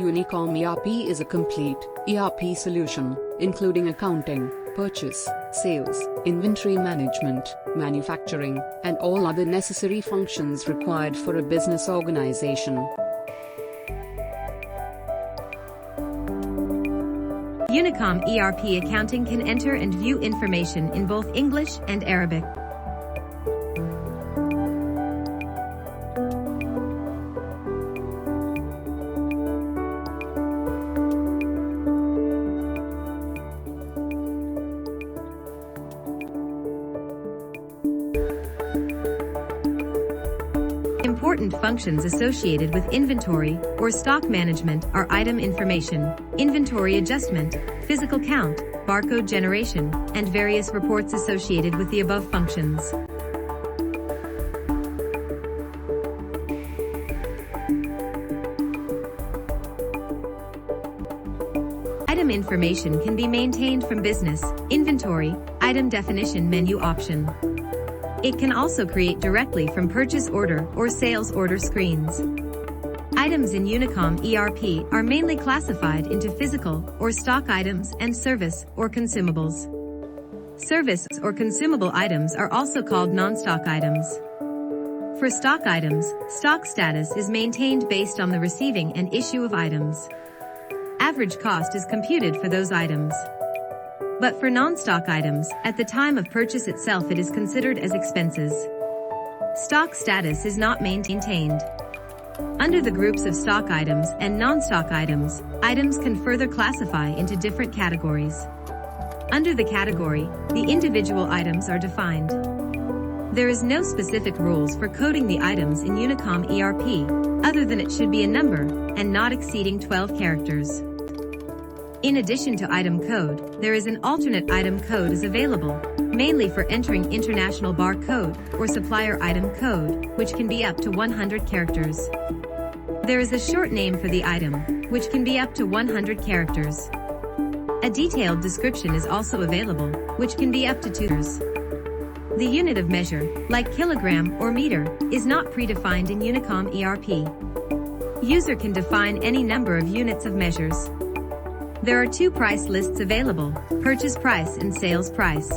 Unicom ERP is a complete ERP solution, including accounting, purchase, sales, inventory management, manufacturing, and all other necessary functions required for a business organization. Unicom ERP accounting can enter and view information in both English and Arabic. Important functions associated with inventory or stock management are item information, inventory adjustment, physical count, barcode generation, and various reports associated with the above functions. Item information can be maintained from business, inventory, item definition menu option. It can also create directly from purchase order or sales order screens. Items in Unicom ERP are mainly classified into physical or stock items and service or consumables. Service or consumable items are also called non-stock items. For stock items, stock status is maintained based on the receiving and issue of items. Average cost is computed for those items. But for non-stock items, at the time of purchase itself it is considered as expenses. Stock status is not maintained. Under the groups of stock items and non-stock items, items can further classify into different categories. Under the category, the individual items are defined. There is no specific rules for coding the items in Unicom ERP, other than it should be a number, and not exceeding 12 characters. In addition to item code, there is an alternate item code is available, mainly for entering international bar code or supplier item code, which can be up to 100 characters. There is a short name for the item, which can be up to 100 characters. A detailed description is also available, which can be up to 2 characters. The unit of measure, like kilogram or meter, is not predefined in Unicom ERP. User can define any number of units of measures. There are 2 price lists available, purchase price and sales price.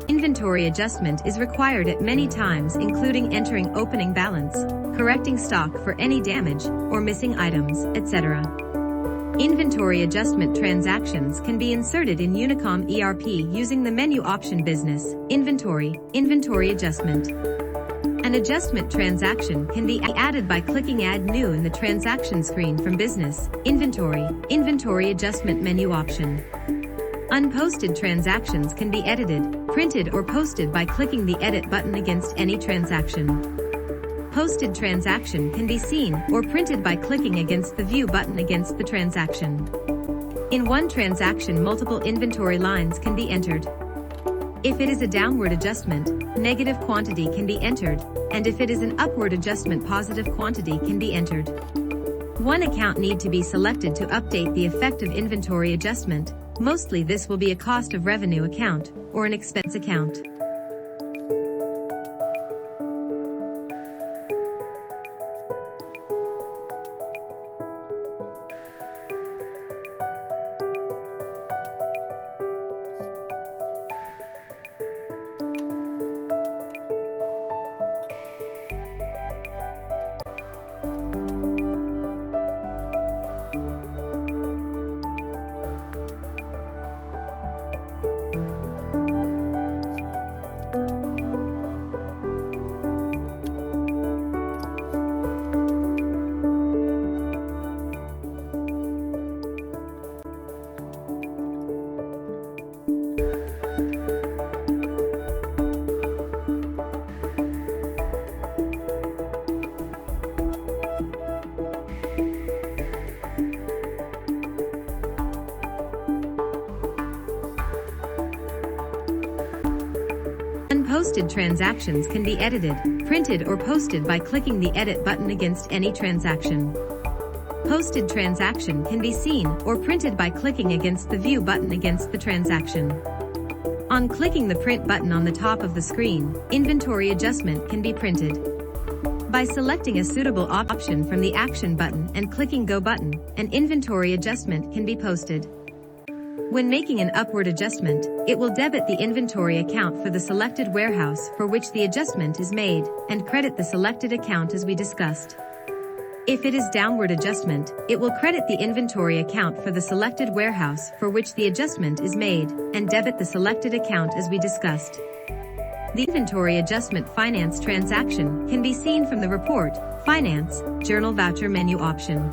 Inventory adjustment is required at many times, including entering opening balance, correcting stock for any damage or missing items, etc. Inventory adjustment transactions can be inserted in Unicom ERP using the menu option Business, Inventory, Inventory Adjustment. An An adjustment transaction can be added by clicking Add New in the transaction screen from Business, Inventory Adjustment menu option. Unposted transactions can be edited, printed or posted by clicking the Edit button against any transaction. Posted transaction can be seen or printed by clicking against the View button against the transaction. In one transaction, multiple inventory lines can be entered. If it is a downward adjustment, negative quantity can be entered, and if it is an upward adjustment, positive quantity can be entered. One account need to be selected to update the effective inventory adjustment. Mostly this will be a cost of revenue account or an expense account. Unposted transactions can be edited, printed or posted by clicking the Edit button against any transaction. Posted transaction can be seen or printed by clicking against the View button against the transaction. On clicking the Print button on the top of the screen, inventory adjustment can be printed. By selecting a suitable option from the Action button and clicking Go button, an inventory adjustment can be posted. When making an upward adjustment, it will debit the inventory account for the selected warehouse for which the adjustment is made, and credit the selected account as we discussed. If it is downward adjustment, it will credit the inventory account for the selected warehouse for which the adjustment is made, and debit the selected account as we discussed. The inventory adjustment finance transaction can be seen from the Report, Finance, Journal Voucher menu option.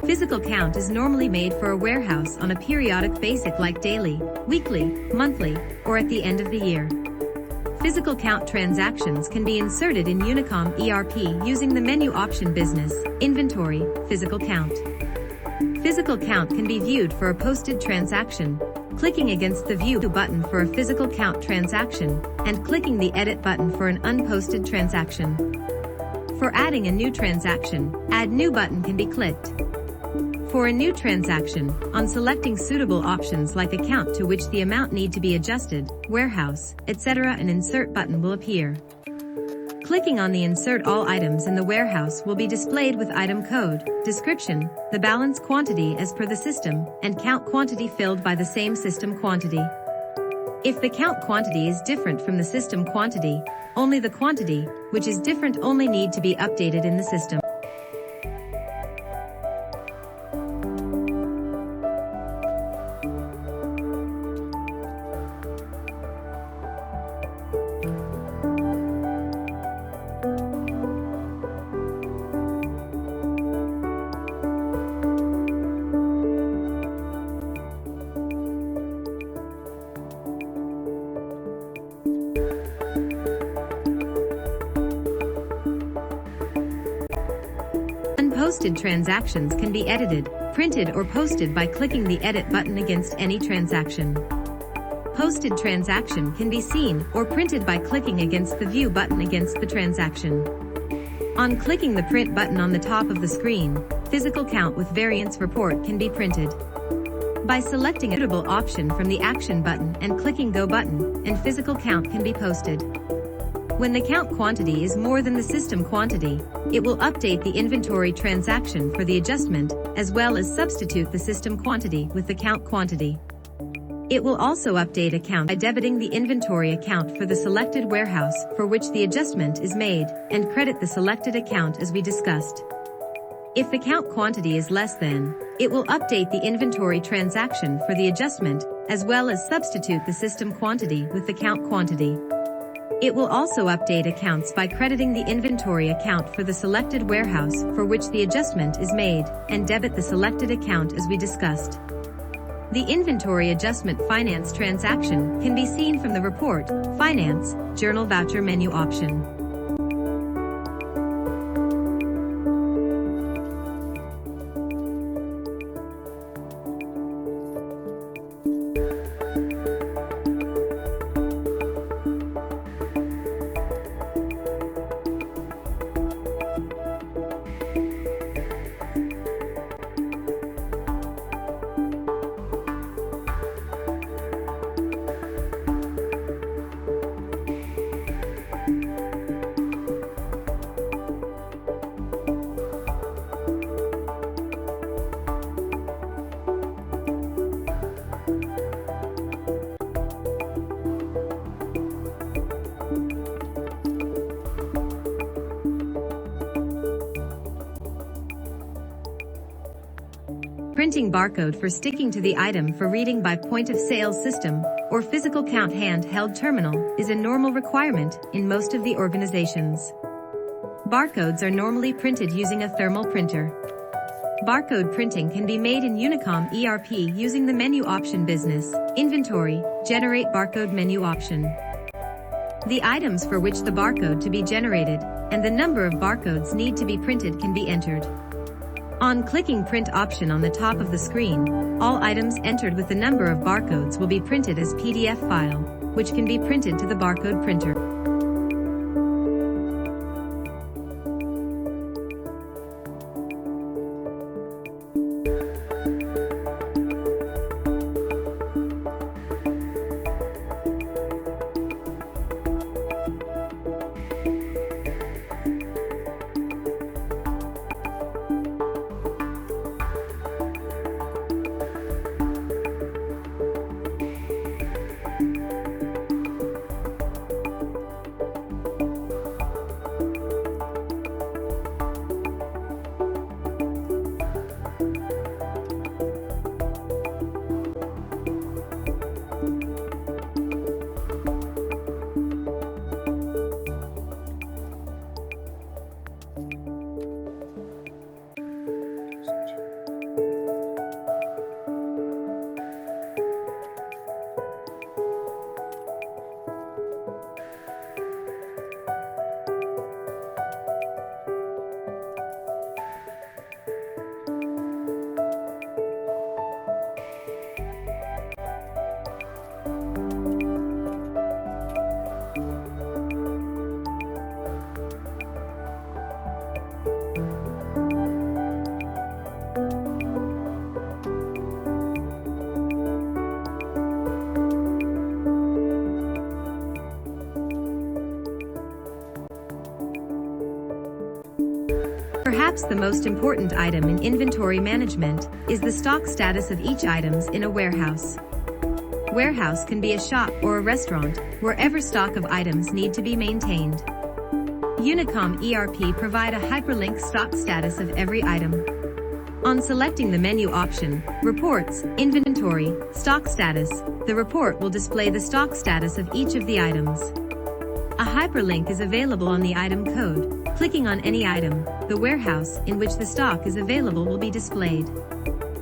Physical count is normally made for a warehouse on a periodic basis like daily, weekly, monthly, or at the end of the year. Physical count transactions can be inserted in Unicom ERP using the menu option Business, Inventory, Physical Count. Physical count can be viewed for a posted transaction, clicking against the View button for a physical count transaction, and clicking the Edit button for an unposted transaction. For adding a new transaction, Add New button can be clicked. For a new transaction, on selecting suitable options like account to which the amount need to be adjusted, warehouse, etc., an insert button will appear. Clicking on the Insert All Items in the warehouse will be displayed with item code, description, the balance quantity as per the system, and count quantity filled by the same system quantity. If the count quantity is different from the system quantity, only the quantity, which is different, only need to be updated in the system. Unposted transactions can be edited, printed or posted by clicking the Edit button against any transaction. Posted transaction can be seen or printed by clicking against the View button against the transaction. On clicking the Print button on the top of the screen, physical count with variance report can be printed. By selecting a suitable option from the Action button and clicking Go button, and physical count can be posted. When the count quantity is more than the system quantity, it will update the inventory transaction for the adjustment, as well as substitute the system quantity with the count quantity. It will also update account by debiting the inventory account for the selected warehouse for which the adjustment is made, and credit the selected account as we discussed. If the count quantity is less than, it will update the inventory transaction for the adjustment, as well as substitute the system quantity with the count quantity. It will also update accounts by crediting the inventory account for the selected warehouse for which the adjustment is made, and debit the selected account as we discussed. The inventory adjustment finance transaction can be seen from the Report, Finance, Journal Voucher menu option. Printing barcode for sticking to the item for reading by point of sale system or physical count handheld terminal is a normal requirement in most of the organizations. Barcodes are normally printed using a thermal printer. Barcode printing can be made in Unicom ERP using the menu option Business, Inventory, Generate Barcode menu option. The items for which the barcode to be generated and the number of barcodes need to be printed can be entered. On clicking Print option on the top of the screen, all items entered with the number of barcodes will be printed as PDF file, which can be printed to the barcode printer. Perhaps the most important item in inventory management is the stock status of each items in a warehouse. Warehouse can be a shop or a restaurant, wherever stock of items need to be maintained. Unicom ERP provide a hyperlink stock status of every item. On selecting the menu option, Reports, Inventory, Stock Status, the report will display the stock status of each of the items. A hyperlink is available on the item code. Clicking on any item, the warehouse in which the stock is available will be displayed.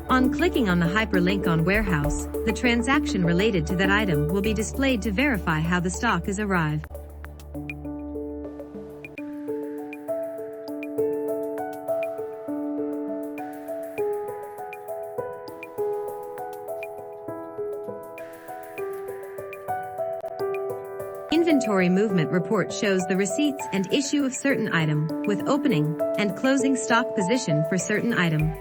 On clicking on the hyperlink on warehouse, the transaction related to that item will be displayed to verify how the stock is arrived. Inventory movement report shows the receipts and issue of certain item, with opening and closing stock position for certain item.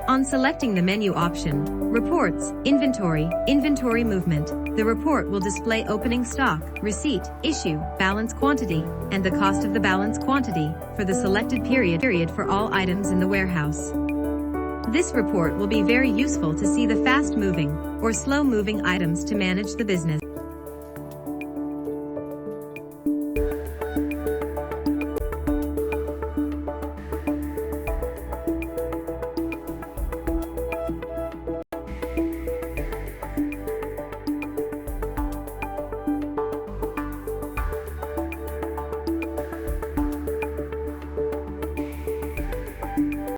On selecting the menu option, Reports, Inventory, Inventory Movement, the report will display opening stock, receipt, issue, balance quantity, and the cost of the balance quantity for the selected period for all items in the warehouse. This report will be very useful to see the fast-moving or slow-moving items to manage the business.